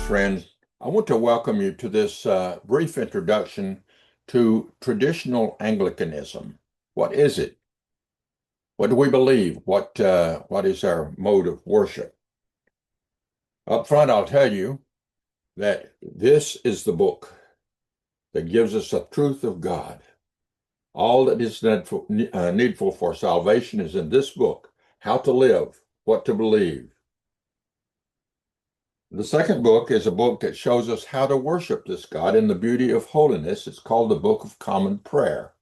friends. I want to welcome you to this brief introduction to traditional Anglicanism. What is it? What do we believe? What is our mode of worship? Up front, I'll tell you that this is the book that gives us the truth of God. All that is needful for salvation is in this book: how to live, what to believe. The second book is a book that shows us how to worship this God in the beauty of holiness. It's called the Book of Common Prayer.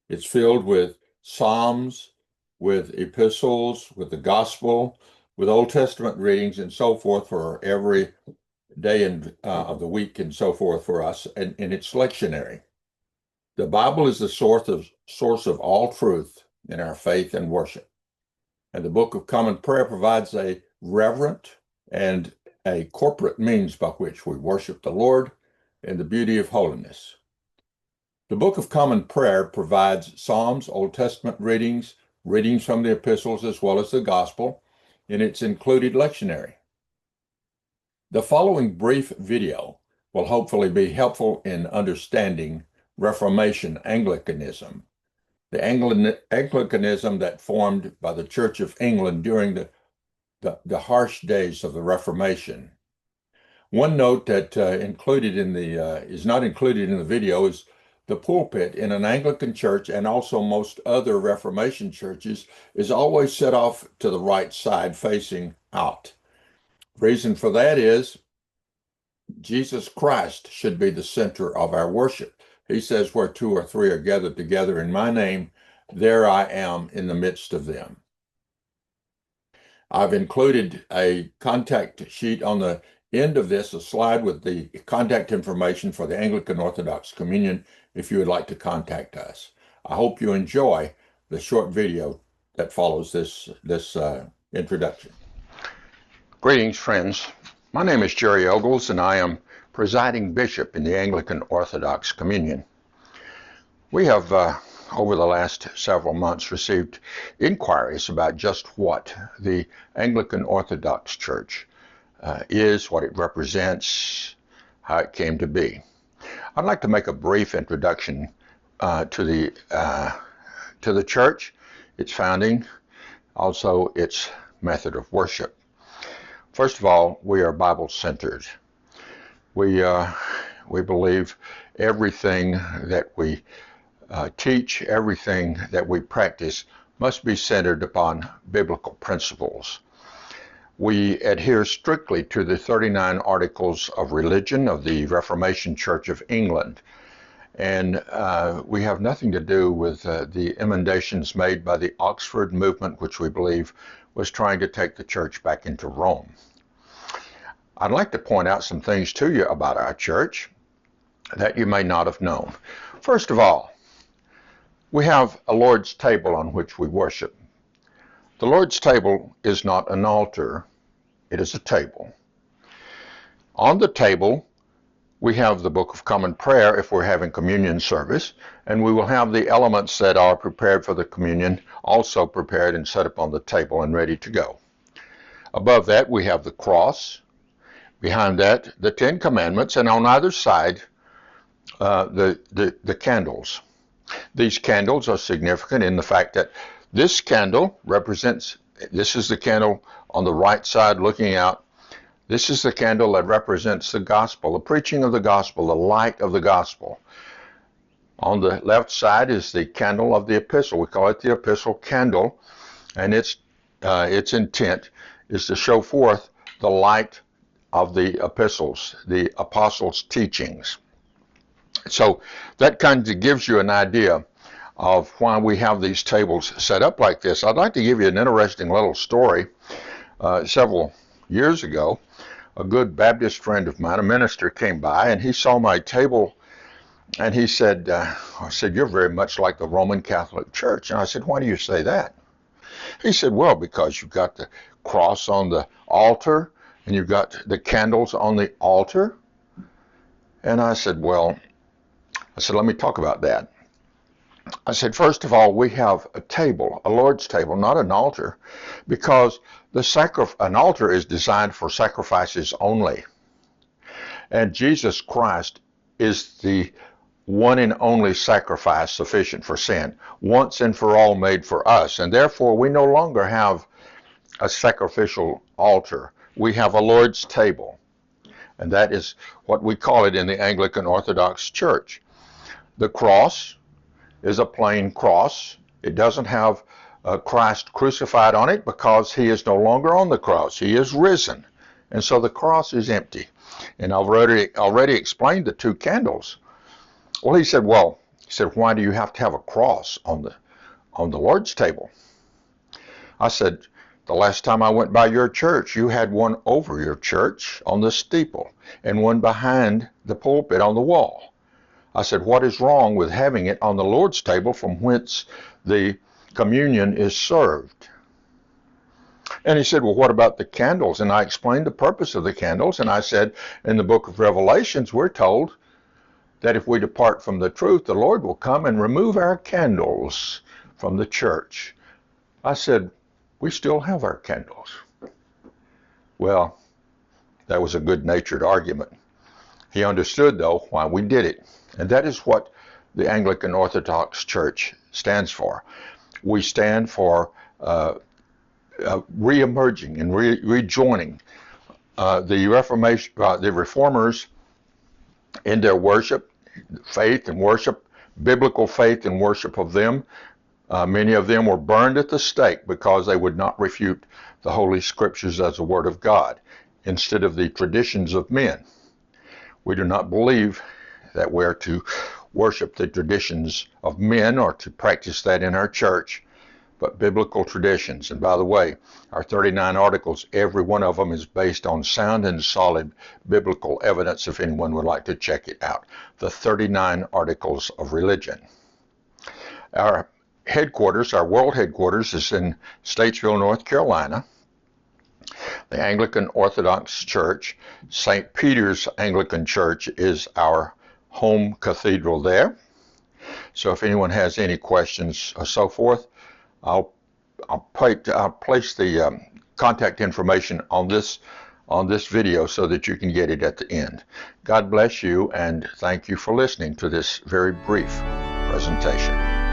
It's filled with Psalms, with epistles, with the Gospel, with Old Testament readings, and so forth for every day of the week and so forth for us, and it's lectionary. The Bible is the source of all truth in our faith and worship. And the Book of Common Prayer provides a reverent and a corporate means by which we worship the Lord in the beauty of holiness. The Book of Common Prayer provides Psalms, Old Testament readings from the epistles, as well as the Gospel, in its included lectionary. The following brief video will hopefully be helpful in understanding Reformation Anglicanism, the Anglicanism that formed by the Church of England during the harsh days of the Reformation. One note that is not included in the video is the pulpit in an Anglican church, and also most other Reformation churches, is always set off to the right side, facing out. Reason for that is Jesus Christ should be the center of our worship. He says, where two or three are gathered together in my name, there I am in the midst of them. I've included a contact sheet on the end of this, a slide with the contact information for the Anglican Orthodox Communion if you would like to contact us. I hope you enjoy the short video that follows this introduction. Greetings, friends. My name is Jerry Ogles, and I am presiding bishop in the Anglican Orthodox Communion. We have over the last several months received inquiries about just what the Anglican Orthodox Church is, what it represents, how it came to be. I'd like to make a brief introduction to the church, its founding, also its method of worship. First of all, we are Bible-centered. We believe everything that we teach, everything that we practice must be centered upon biblical principles. We adhere strictly to the 39 Articles of Religion of the Reformation Church of England, and we have nothing to do with the emendations made by the Oxford movement, which we believe was trying to take the church back into Rome. I'd like to point out some things to you about our church that you may not have known. First of all, we have a Lord's table on which we worship. The Lord's table is not an altar, it is a table. On the table, we have the Book of Common Prayer if we're having communion service, and we will have the elements that are prepared for the communion also prepared and set up on the table and ready to go. Above that, we have the cross. Behind that, the Ten Commandments, and on either side, the candles. These candles are significant in the fact that this candle this is the candle on the right side looking out. This is the candle that represents the gospel, the preaching of the gospel, the light of the gospel. On the left side is the candle of the epistle. We call it the epistle candle, and its intent is to show forth the light of the epistles, the apostles' teachings. So that kind of gives you an idea of why we have these tables set up like this. I'd like to give you an interesting little story. Several years ago, a good Baptist friend of mine, a minister, came by, and he saw my table, and he said, I said, you're very much like the Roman Catholic Church. And I said, why do you say that? He said, well, because you've got the cross on the altar, and you've got the candles on the altar. And I said, let me talk about that. I said, first of all, we have a table, a Lord's table, not an altar, because an altar is designed for sacrifices only. And Jesus Christ is the one and only sacrifice sufficient for sin, once and for all made for us. And therefore, we no longer have a sacrificial altar. We have a Lord's table. And that is what we call it in the Anglican Orthodox Church. The cross is a plain cross. It doesn't have Christ crucified on it because he is no longer on the cross. He is risen. And so the cross is empty. And I've already explained the two candles. Well, he said, why do you have to have a cross on the Lord's table? I said, the last time I went by your church, you had one over your church on the steeple and one behind the pulpit on the wall. I said, what is wrong with having it on the Lord's table from whence the communion is served? And he said, well, what about the candles? And I explained the purpose of the candles. And I said, in the book of Revelations, we're told that if we depart from the truth, the Lord will come and remove our candles from the church. I said, we still have our candles. Well, that was a good-natured argument. He understood, though, why we did it. And that is what the Anglican Orthodox Church stands for. We stand for re-emerging and rejoining the Reformers in their worship, faith and worship, biblical faith and worship of them. Many of them were burned at the stake because they would not refute the Holy Scriptures as the Word of God instead of the traditions of men. We do not believe that we're to worship the traditions of men or to practice that in our church, but biblical traditions. And by the way, our 39 articles, every one of them is based on sound and solid biblical evidence, if anyone would like to check it out. The 39 articles of religion. Our headquarters, our world headquarters, is in Statesville, North Carolina. The Anglican Orthodox Church, St. Peter's Anglican Church, is our home cathedral there. So if anyone has any questions or so forth, I'll place the contact information on this video so that you can get it at the end. God bless you, and thank you for listening to this very brief presentation.